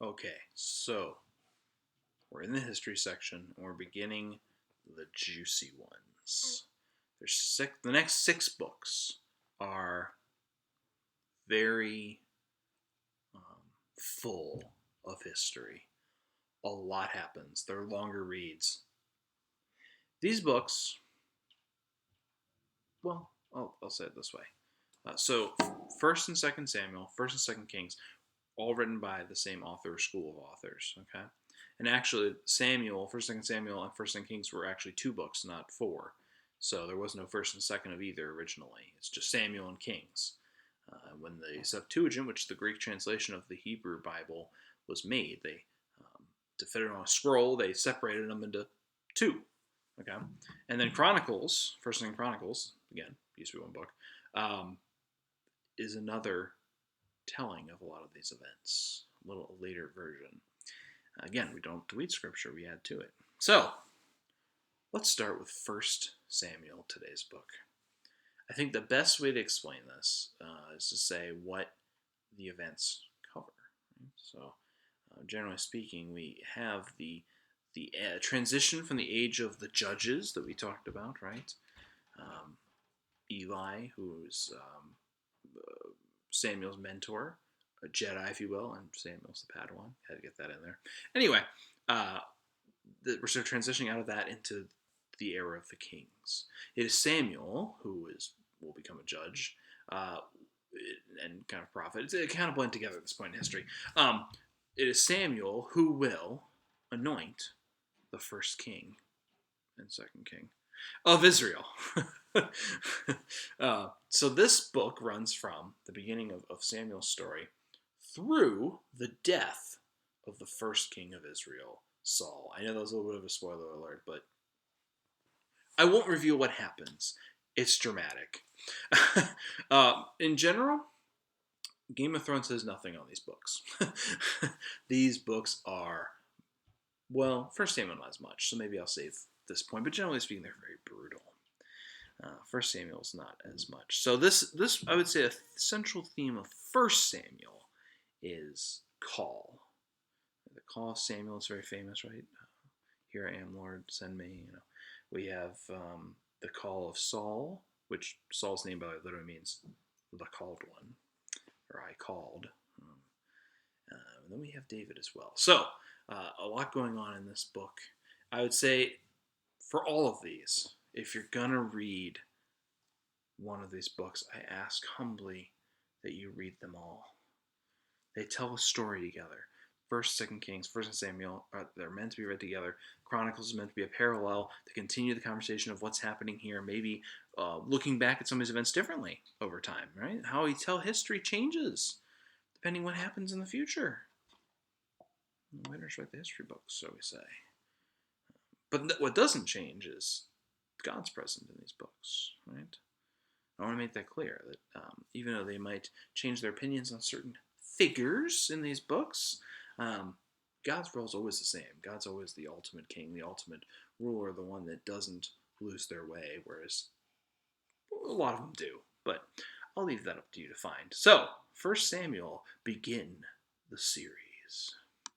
Okay, so we're in the history section and we're beginning the juicy ones. There's six. The next six books are very full of history. A lot happens. They're longer reads. These books, well, I'll say it this way. So, First and Second Samuel, First and Second Kings, all written by the same author, school of authors. Okay, and actually, Samuel, First, Second Samuel, and First and Kings were actually two books, not four. So there was no first and second of either originally. It's just Samuel and Kings. When the Septuagint, which is the Greek translation of the Hebrew Bible, was made, they to fit it on a scroll, they separated them into two. Okay, and then Chronicles, First and Chronicles, again used to be one book, um, is another telling of a lot of these events. A little later version. Again, we don't delete scripture, we add to it. So, let's start with First Samuel, today's book. I think the best way to explain this is to say what the events cover. Right? So, generally speaking, we have the transition from the age of the judges that we talked about, right? Um, Eli, who's Samuel's mentor, a Jedi, if you will, and Samuel's the Padawan. Had to get that in there. Anyway, uh, we're sort of transitioning out of that into the era of the kings. It is Samuel who will become a judge and kind of prophet. It kind of blend together at this point in history. It is Samuel who will anoint the first king and second king of Israel. So this book runs from the beginning of Samuel's story through the death of the first king of Israel, Saul. I know that was a little bit of a spoiler alert, but I won't reveal what happens. It's dramatic. In general, Game of Thrones says nothing on these books. These books are, well, First Samuel not as much, so maybe I'll save this point, but generally speaking, they're very brutal. First Samuel's not as much. So this I would say a central theme of First Samuel is call. The call of Samuel is very famous, right? Here I am, Lord, send me. We have the call of Saul, which Saul's name by the way literally means the called one, or I called. And then we have David as well. So a lot going on in this book. I would say for all of these, if you're gonna read one of these books, I ask humbly that you read them all. They tell a story together. First, Second Kings, First and Samuel, they're meant to be read together. Chronicles is meant to be a parallel to continue the conversation of what's happening here, maybe looking back at some of these events differently over time, right? How we tell history changes depending what happens in the future. Winners write the history books, so we say. But what doesn't change is God's present in these books, right? I want to make that clear that even though they might change their opinions on certain figures in these books, God's role is always the same. God's always the ultimate king, the ultimate ruler, the one that doesn't lose their way, whereas a lot of them do. But I'll leave that up to you to find. So, First Samuel, begin the series.